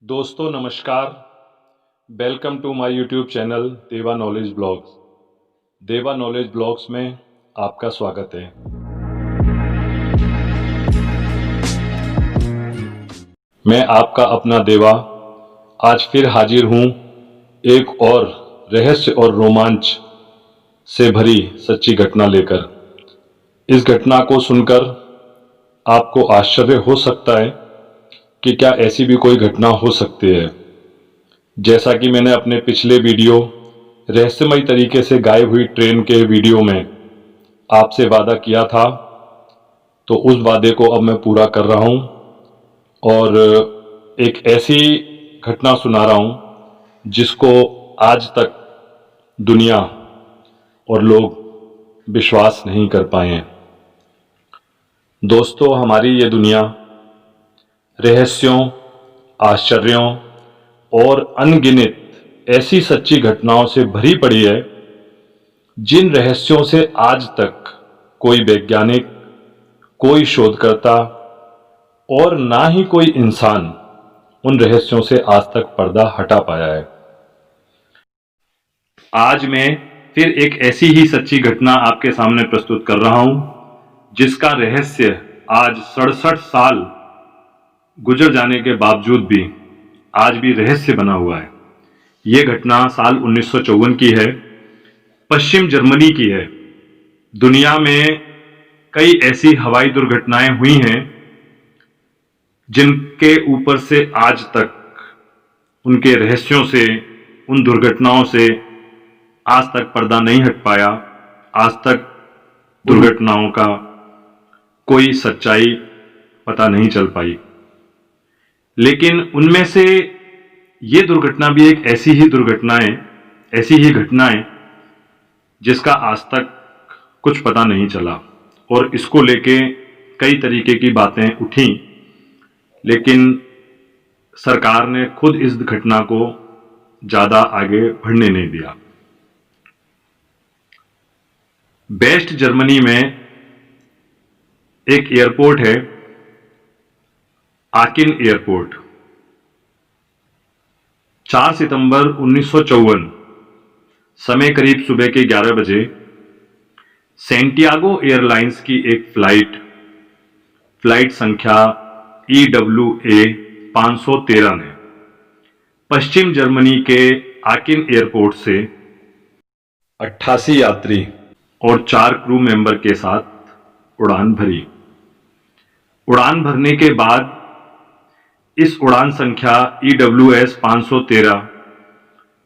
दोस्तों नमस्कार। Welcome to my YouTube channel Deva knowledge blogs. Deva knowledge blogs में आपका स्वागत है। मैं आपका अपना देवा आज फिर हाजिर हूँ एक और रहस्य और रोमांच से भरी सच्ची घटना लेकर। इस घटना को सुनकर आपको आश्चर्य हो सकता है कि क्या ऐसी भी कोई घटना हो सकती है। जैसा कि मैंने अपने पिछले वीडियो रहस्यमय तरीके से गायब हुई ट्रेन के वीडियो में आपसे वादा किया था, तो उस वादे को अब मैं पूरा कर रहा हूं और एक ऐसी घटना सुना रहा हूं जिसको आज तक दुनिया और लोग विश्वास नहीं कर पाए हैं। दोस्तों, हमारी ये दुनिया रहस्यों, आश्चर्यों और अनगिनत ऐसी सच्ची घटनाओं से भरी पड़ी है जिन रहस्यों से आज तक कोई वैज्ञानिक, कोई शोधकर्ता और ना ही कोई इंसान उन रहस्यों से आज तक पर्दा हटा पाया है। आज मैं फिर एक ऐसी ही सच्ची घटना आपके सामने प्रस्तुत कर रहा हूं जिसका रहस्य आज 67 साल गुजर जाने के बावजूद भी आज भी रहस्य बना हुआ है। यह घटना साल 1954 की है, पश्चिम जर्मनी की है। दुनिया में कई ऐसी हवाई दुर्घटनाएं हुई हैं जिनके ऊपर से आज तक उनके रहस्यों से, उन दुर्घटनाओं से आज तक पर्दा नहीं हट पाया। आज तक दुर्घटनाओं का कोई सच्चाई पता नहीं चल पाई। लेकिन उनमें से ये दुर्घटना भी एक ऐसी ही घटना है जिसका आज तक कुछ पता नहीं चला और इसको लेके कई तरीके की बातें उठी, लेकिन सरकार ने खुद इस घटना को ज़्यादा आगे बढ़ने नहीं दिया। वेस्ट जर्मनी में एक एयरपोर्ट है, आकिन एयरपोर्ट। 4 सितंबर 1954 समय करीब सुबह के 11 बजे सेंटियागो एयरलाइंस की एक फ्लाइट संख्या EWA 513 ने पश्चिम जर्मनी के आकिन एयरपोर्ट से 88 यात्री और 4 क्रू मेंबर के साथ उड़ान भरी। उड़ान भरने के बाद इस उड़ान संख्या EWS 513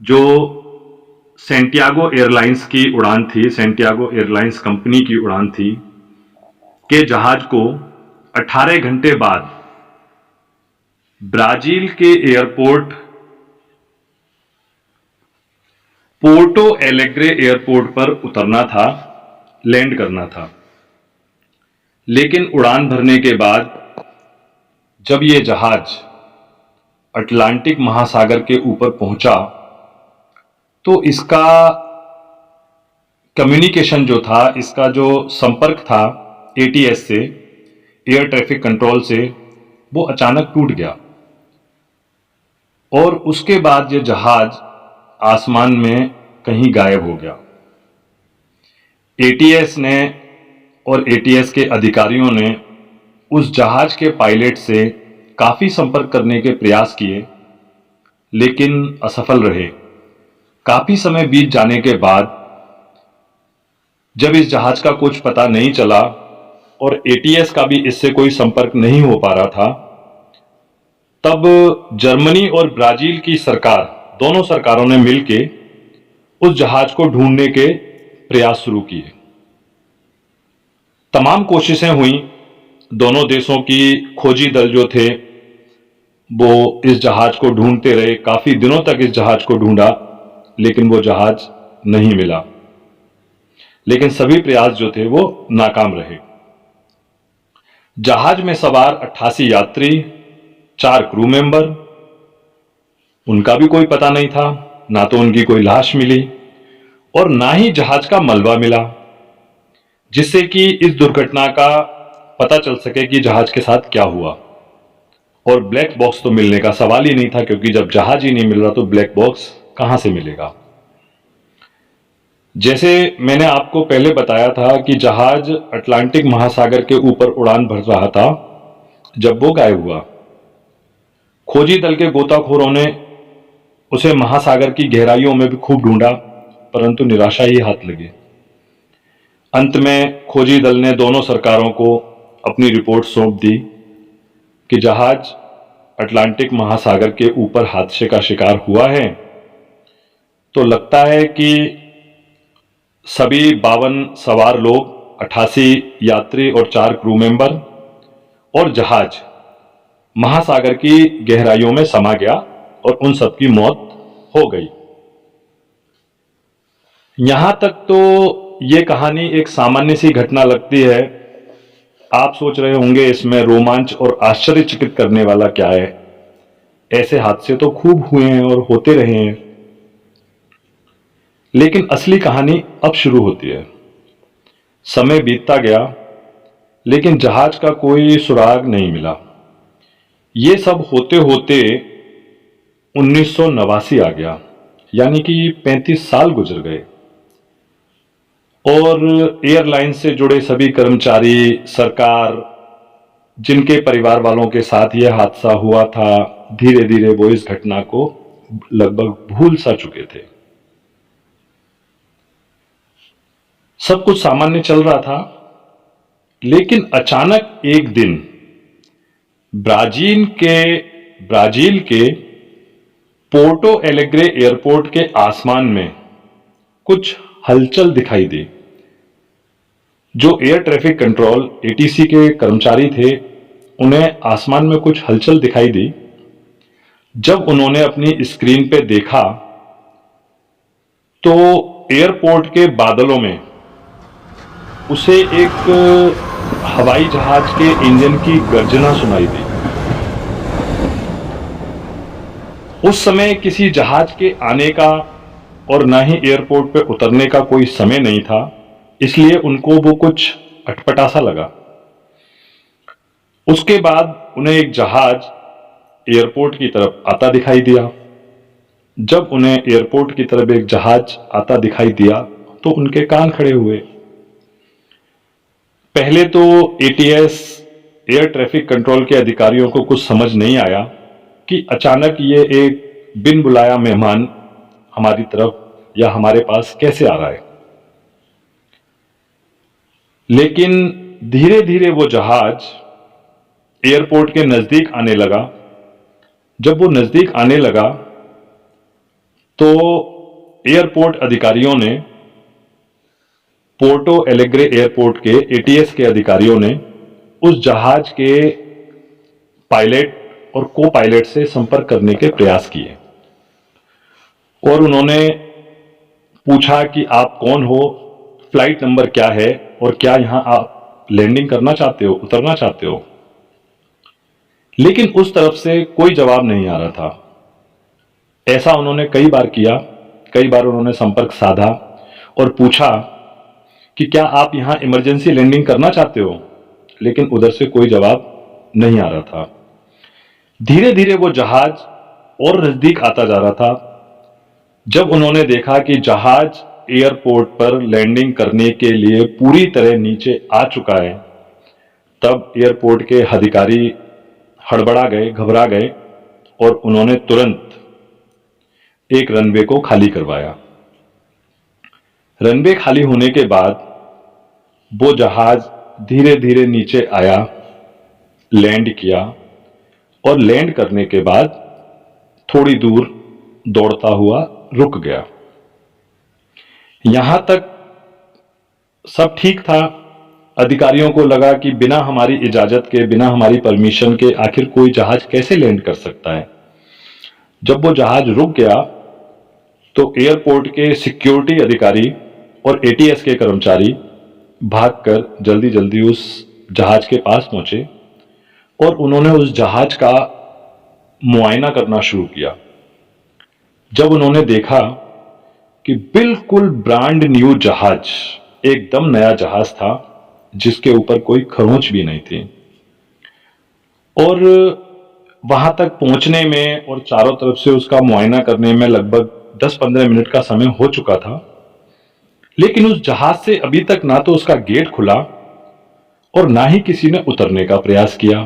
जो सेंटियागो एयरलाइंस की उड़ान थी, सेंटियागो एयरलाइंस कंपनी की उड़ान थी, के जहाज को 18 घंटे बाद ब्राजील के एयरपोर्ट पोर्टो एलेग्रे एयरपोर्ट पर उतरना था, लैंड करना था। लेकिन उड़ान भरने के बाद जब ये जहाज अटलांटिक महासागर के ऊपर पहुंचा तो इसका कम्युनिकेशन जो था, इसका जो संपर्क था ATS से, एयर ट्रैफिक कंट्रोल से, वो अचानक टूट गया और उसके बाद ये जहाज आसमान में कहीं गायब हो गया। ATS ने और ATS के अधिकारियों ने उस जहाज के पायलट से काफ़ी संपर्क करने के प्रयास किए, लेकिन असफल रहे। काफ़ी समय बीत जाने के बाद जब इस जहाज का कुछ पता नहीं चला और ATS का भी इससे कोई संपर्क नहीं हो पा रहा था, तब जर्मनी और ब्राजील की सरकार, दोनों सरकारों ने मिलकर उस जहाज को ढूंढने के प्रयास शुरू किए। तमाम कोशिशें हुई, दोनों देशों की खोजी दल जो थे वो इस जहाज को ढूंढते रहे। काफी दिनों तक इस जहाज को ढूंढा, लेकिन वो जहाज नहीं मिला। लेकिन सभी प्रयास जो थे वो नाकाम रहे। जहाज में सवार 88 यात्री, 4 क्रू मेंबर, उनका भी कोई पता नहीं था। ना तो उनकी कोई लाश मिली और ना ही जहाज का मलबा मिला, जिससे कि इस दुर्घटना का पता चल सके कि जहाज के साथ क्या हुआ। और ब्लैक बॉक्स तो मिलने का सवाल ही नहीं था, क्योंकि जब जहाज ही नहीं मिल रहा तो ब्लैक बॉक्स कहां से मिलेगा। जैसे मैंने आपको पहले बताया था कि जहाज अटलांटिक महासागर के ऊपर उड़ान भर रहा था जब वो गायब हुआ। खोजी दल के गोताखोरों ने उसे महासागर की गहराइयों में भी खूब ढूंढा, परंतु निराशा ही हाथ लगी। अंत में खोजी दल ने दोनों सरकारों को अपनी रिपोर्ट सौंप दी कि जहाज अटलांटिक महासागर के ऊपर हादसे का शिकार हुआ है। तो लगता है कि सभी 52 सवार लोग, 88 यात्री और 4 क्रू मेंबर और जहाज महासागर की गहराइयों में समा गया और उन सबकी मौत हो गई। यहां तक तो ये कहानी एक सामान्य सी घटना लगती है। आप सोच रहे होंगे इसमें रोमांच और आश्चर्यचकित करने वाला क्या है, ऐसे हादसे तो खूब हुए हैं और होते रहे हैं। लेकिन असली कहानी अब शुरू होती है। समय बीतता गया, लेकिन जहाज का कोई सुराग नहीं मिला। ये सब होते होते 1989 आ गया, यानी कि 35 साल गुजर गए और एयरलाइन से जुड़े सभी कर्मचारी, सरकार, जिनके परिवार वालों के साथ यह हादसा हुआ था, धीरे धीरे वो इस घटना को लगभग भूल सा चुके थे। सब कुछ सामान्य चल रहा था, लेकिन अचानक एक दिन ब्राजील के पोर्टो एलेग्रे एयरपोर्ट के आसमान में कुछ हलचल दिखाई दी। जो एयर ट्रैफिक कंट्रोल एटीसी के कर्मचारी थे, उन्हें आसमान में कुछ हलचल दिखाई दी। जब उन्होंने अपनी स्क्रीन पे देखा तो एयरपोर्ट के बादलों में उसे एक हवाई जहाज के इंजन की गर्जना सुनाई दी। उस समय किसी जहाज के आने का और ना ही एयरपोर्ट पे उतरने का कोई समय नहीं था, इसलिए उनको वो कुछ अटपटा सा लगा। उसके बाद उन्हें एक जहाज एयरपोर्ट की तरफ आता दिखाई दिया। जब उन्हें एयरपोर्ट की तरफ एक जहाज आता दिखाई दिया तो उनके कान खड़े हुए। पहले तो एटीएस एयर ट्रैफिक कंट्रोल के अधिकारियों को कुछ समझ नहीं आया कि अचानक ये एक बिन बुलाया मेहमान हमारी तरफ या हमारे पास कैसे आ रहा है। लेकिन धीरे धीरे वो जहाज एयरपोर्ट के नजदीक आने लगा। जब वो नजदीक आने लगा तो एयरपोर्ट अधिकारियों ने, पोर्टो एलेग्रे एयरपोर्ट के एटीएस के अधिकारियों ने उस जहाज के पायलट और को पायलट से संपर्क करने के प्रयास किए और उन्होंने पूछा कि आप कौन हो, फ्लाइट नंबर क्या है और क्या यहां आप लैंडिंग करना चाहते हो, उतरना चाहते हो। लेकिन उस तरफ से कोई जवाब नहीं आ रहा था। ऐसा उन्होंने कई बार किया, कई बार उन्होंने संपर्क साधा और पूछा कि क्या आप यहां इमरजेंसी लैंडिंग करना चाहते हो, लेकिन उधर से कोई जवाब नहीं आ रहा था। धीरे धीरे वो जहाज और नजदीक आता जा रहा था। जब उन्होंने देखा कि जहाज एयरपोर्ट पर लैंडिंग करने के लिए पूरी तरह नीचे आ चुका है, तब एयरपोर्ट के अधिकारी हड़बड़ा गए, घबरा गए और उन्होंने तुरंत एक रनवे को खाली करवाया। रनवे खाली होने के बाद वो जहाज धीरे धीरे नीचे आया, लैंड किया और लैंड करने के बाद थोड़ी दूर दौड़ता हुआ रुक गया। यहां तक सब ठीक था। अधिकारियों को लगा कि बिना हमारी इजाजत के, बिना हमारी परमिशन के आखिर कोई जहाज कैसे लैंड कर सकता है। जब वो जहाज रुक गया तो एयरपोर्ट के सिक्योरिटी अधिकारी और एटीएस के कर्मचारी भागकर जल्दी जल्दी उस जहाज के पास पहुंचे और उन्होंने उस जहाज का मुआयना करना शुरू किया। जब उन्होंने देखा कि बिल्कुल ब्रांड न्यू जहाज, एकदम नया जहाज था जिसके ऊपर कोई खरोंच भी नहीं थी, और वहां तक पहुंचने में और चारों तरफ से उसका मुआयना करने में लगभग 10-15 मिनट का समय हो चुका था। लेकिन उस जहाज से अभी तक ना तो उसका गेट खुला और ना ही किसी ने उतरने का प्रयास किया,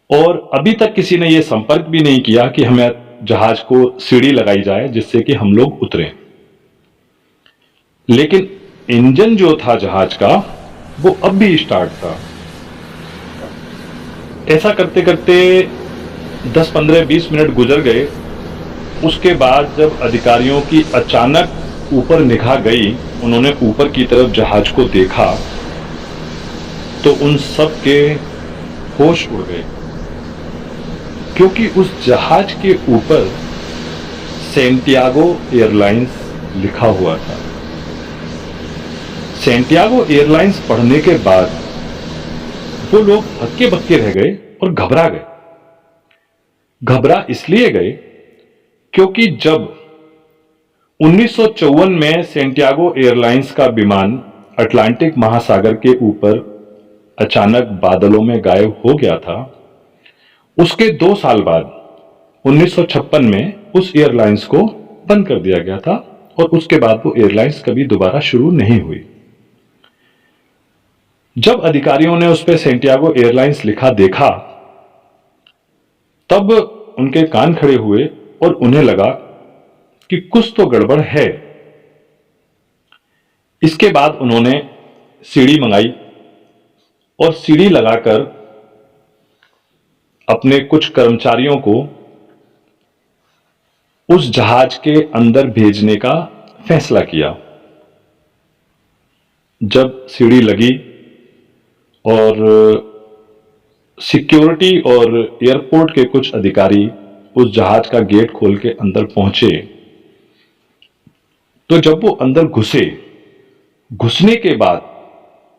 और अभी तक किसी ने यह संपर्क भी नहीं किया कि हमें जहाज को सीढ़ी लगाई जाए जिससे कि हम लोग उतरें। लेकिन इंजन जो था जहाज का वो अब भी स्टार्ट था। ऐसा करते करते 10-15-20 मिनट गुजर गए। उसके बाद जब अधिकारियों की अचानक ऊपर निगाह गई, उन्होंने ऊपर की तरफ जहाज को देखा तो उन सब के होश उड़ गए, क्योंकि उस जहाज के ऊपर सेंटियागो एयरलाइंस लिखा हुआ था। सेंटियागो एयरलाइंस पढ़ने के बाद वो लोग हक्के बक्के रह गए और घबरा गए। घबरा इसलिए गए क्योंकि जब 1954 में सेंटियागो एयरलाइंस का विमान अटलांटिक महासागर के ऊपर अचानक बादलों में गायब हो गया था, उसके 2 साल बाद 1956 में उस एयरलाइंस को बंद कर दिया गया था और उसके बाद वो एयरलाइंस कभी दोबारा शुरू नहीं हुई। जब अधिकारियों ने उस पर सेंटियागो एयरलाइंस लिखा देखा तब उनके कान खड़े हुए और उन्हें लगा कि कुछ तो गड़बड़ है। इसके बाद उन्होंने सीढ़ी मंगाई और सीढ़ी लगाकर अपने कुछ कर्मचारियों को उस जहाज के अंदर भेजने का फैसला किया। जब सीढ़ी लगी और सिक्योरिटी और एयरपोर्ट के कुछ अधिकारी उस जहाज का गेट खोल के अंदर पहुंचे, तो जब वो अंदर घुसने के बाद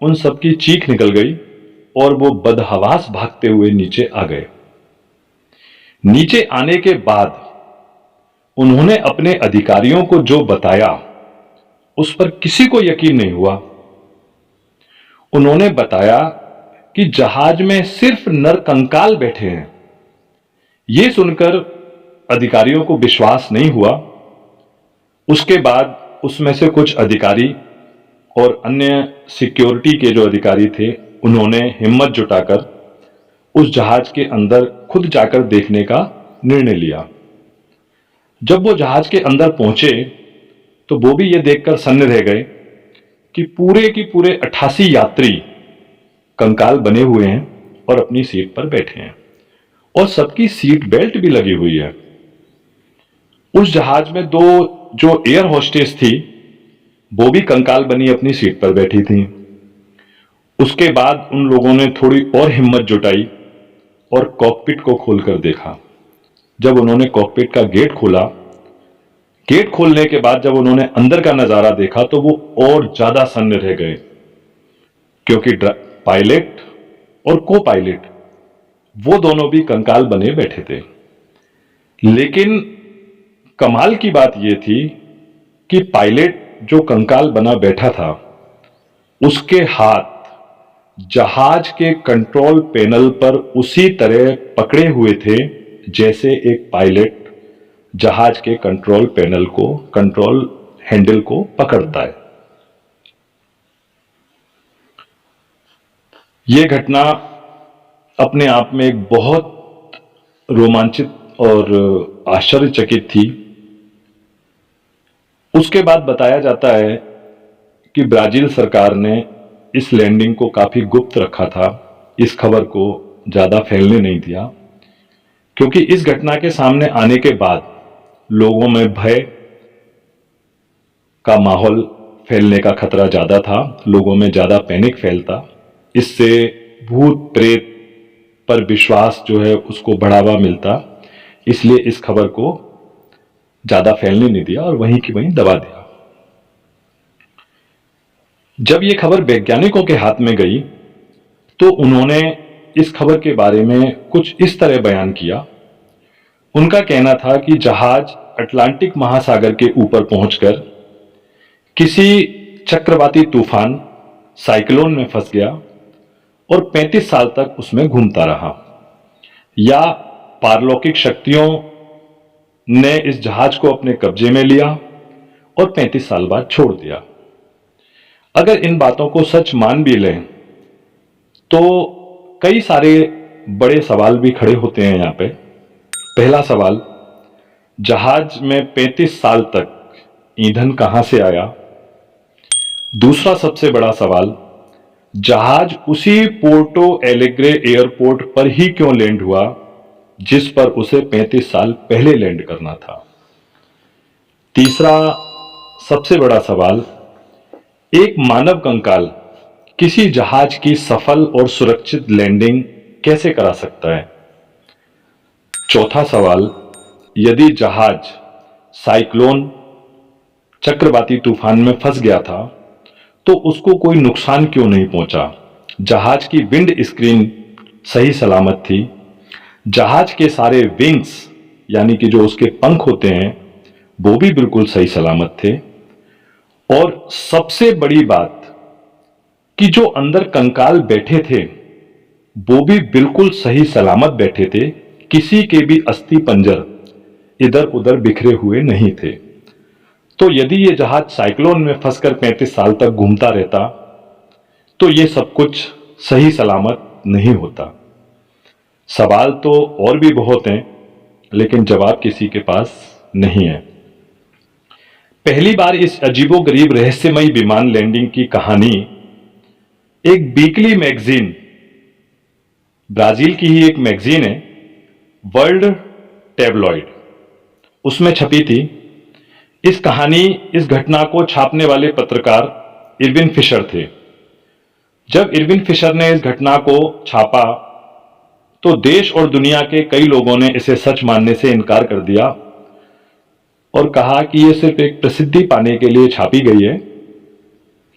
उन सबकी चीख निकल गई और वो बदहवास भागते हुए नीचे आ गए। नीचे आने के बाद उन्होंने अपने अधिकारियों को जो बताया उस पर किसी को यकीन नहीं हुआ। उन्होंने बताया कि जहाज में सिर्फ नरकंकाल बैठे हैं। यह सुनकर अधिकारियों को विश्वास नहीं हुआ। उसके बाद उसमें से कुछ अधिकारी और अन्य सिक्योरिटी के जो अधिकारी थे उन्होंने हिम्मत जुटाकर उस जहाज के अंदर खुद जाकर देखने का निर्णय लिया। जब वो जहाज के अंदर पहुंचे तो वो भी ये देखकर सन्न रह गए कि पूरे 88 यात्री कंकाल बने हुए हैं और अपनी सीट पर बैठे हैं और सबकी सीट बेल्ट भी लगी हुई है। उस जहाज में 2 जो एयर होस्टेस थी वो भी कंकाल बनी अपनी सीट पर बैठी थी। उसके बाद उन लोगों ने थोड़ी और हिम्मत जुटाई और कॉकपिट को खोलकर देखा। जब उन्होंने कॉकपिट का गेट खोला, गेट खोलने के बाद जब उन्होंने अंदर का नजारा देखा तो वो और ज्यादा सन्न रह गए, क्योंकि पायलट और को पायलट वो दोनों भी कंकाल बने बैठे थे। लेकिन कमाल की बात यह थी कि पायलट जो कंकाल बना बैठा था उसके हाथ जहाज के कंट्रोल पैनल पर उसी तरह पकड़े हुए थे जैसे एक पायलट जहाज के कंट्रोल पैनल को, कंट्रोल हैंडल को पकड़ता है। यह घटना अपने आप में एक बहुत रोमांचित और आश्चर्यचकित थी। उसके बाद बताया जाता है कि ब्राजील सरकार ने इस लैंडिंग को काफी गुप्त रखा था, इस खबर को ज्यादा फैलने नहीं दिया, क्योंकि इस घटना के सामने आने के बाद लोगों में भय का माहौल फैलने का खतरा ज्यादा था, लोगों में ज्यादा पैनिक फैलता। इससे भूत प्रेत पर विश्वास जो है उसको बढ़ावा मिलता, इसलिए इस खबर को ज्यादा फैलने नहीं दिया और वहीं की वहीं दबा दिया। जब यह खबर वैज्ञानिकों के हाथ में गई तो उन्होंने इस खबर के बारे में कुछ इस तरह बयान किया। उनका कहना था कि जहाज अटलांटिक महासागर के ऊपर पहुंचकर किसी चक्रवाती तूफान साइक्लोन में फंस गया और 35 साल तक उसमें घूमता रहा, या पारलौकिक शक्तियों ने इस जहाज को अपने कब्जे में लिया और 35 साल बाद छोड़ दिया। अगर इन बातों को सच मान भी लें तो कई सारे बड़े सवाल भी खड़े होते हैं यहाँ पे। पहला सवाल, जहाज में 35 साल तक ईंधन कहां से आया? दूसरा सबसे बड़ा सवाल, जहाज उसी पोर्टो एलेग्रे एयरपोर्ट पर ही क्यों लैंड हुआ जिस पर उसे 35 साल पहले लैंड करना था? तीसरा सबसे बड़ा सवाल, एक मानव कंकाल किसी जहाज की सफल और सुरक्षित लैंडिंग कैसे करा सकता है? चौथा सवाल, यदि जहाज साइक्लोन चक्रवाती तूफान में फंस गया था तो उसको कोई नुकसान क्यों नहीं पहुंचा? जहाज की विंड स्क्रीन सही सलामत थी, जहाज के सारे विंग्स यानी कि जो उसके पंख होते हैं वो भी बिल्कुल सही सलामत थे, और सबसे बड़ी बात कि जो अंदर कंकाल बैठे थे वो भी बिल्कुल सही सलामत बैठे थे, किसी के भी अस्थि पंजर इधर उधर बिखरे हुए नहीं थे। तो यदि ये जहाज साइक्लोन में फंसकर 35 साल तक घूमता रहता तो ये सब कुछ सही सलामत नहीं होता। सवाल तो और भी बहुत हैं लेकिन जवाब किसी के पास नहीं है। पहली बार इस अजीबोगरीब रहस्यमयी विमान लैंडिंग की कहानी एक वीकली मैगजीन, ब्राजील की ही एक मैगजीन है, वर्ल्ड टैबलॉइड, उसमें छपी थी। इस घटना को छापने वाले पत्रकार इरविन फिशर थे। जब इरविन फिशर ने इस घटना को छापा तो देश और दुनिया के कई लोगों ने इसे सच मानने से इनकार कर दिया और कहा कि यह सिर्फ एक प्रसिद्धि पाने के लिए छापी गई है,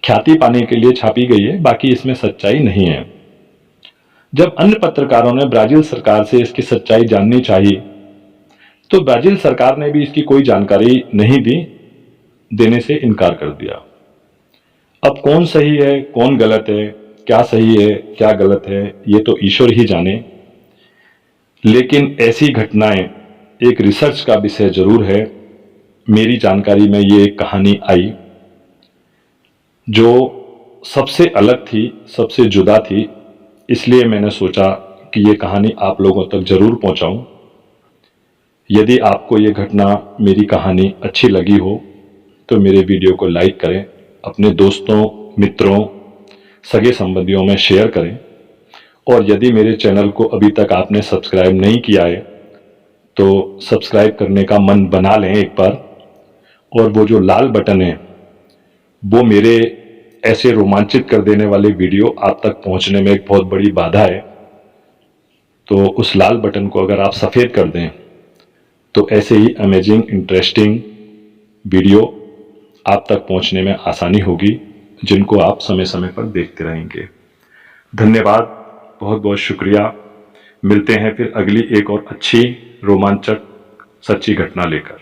ख्याति पाने के लिए छापी गई है, बाकी इसमें सच्चाई नहीं है। जब अन्य पत्रकारों ने ब्राजील सरकार से इसकी सच्चाई जाननी चाहिए तो ब्राजील सरकार ने भी इसकी कोई जानकारी नहीं दी, देने से इनकार कर दिया। अब कौन सही है कौन गलत है, क्या सही है क्या गलत है, ये तो ईश्वर ही जाने। लेकिन ऐसी घटनाएं एक रिसर्च का विषय जरूर है। मेरी जानकारी में ये एक कहानी आई जो सबसे अलग थी, सबसे जुदा थी, इसलिए मैंने सोचा कि ये कहानी आप लोगों तक जरूर पहुंचाऊं। यदि आपको ये घटना, मेरी कहानी अच्छी लगी हो तो मेरे वीडियो को लाइक करें, अपने दोस्तों मित्रों सगे संबंधियों में शेयर करें, और यदि मेरे चैनल को अभी तक आपने सब्सक्राइब नहीं किया है तो सब्सक्राइब करने का मन बना लें एक बार। और वो जो लाल बटन है वो मेरे ऐसे रोमांचित कर देने वाले वीडियो आप तक पहुंचने में एक बहुत बड़ी बाधा है, तो उस लाल बटन को अगर आप सफ़ेद कर दें तो ऐसे ही अमेजिंग इंटरेस्टिंग वीडियो आप तक पहुंचने में आसानी होगी, जिनको आप समय समय पर देखते रहेंगे। धन्यवाद, बहुत बहुत शुक्रिया। मिलते हैं फिर अगली एक और अच्छी रोमांचक सच्ची घटना लेकर।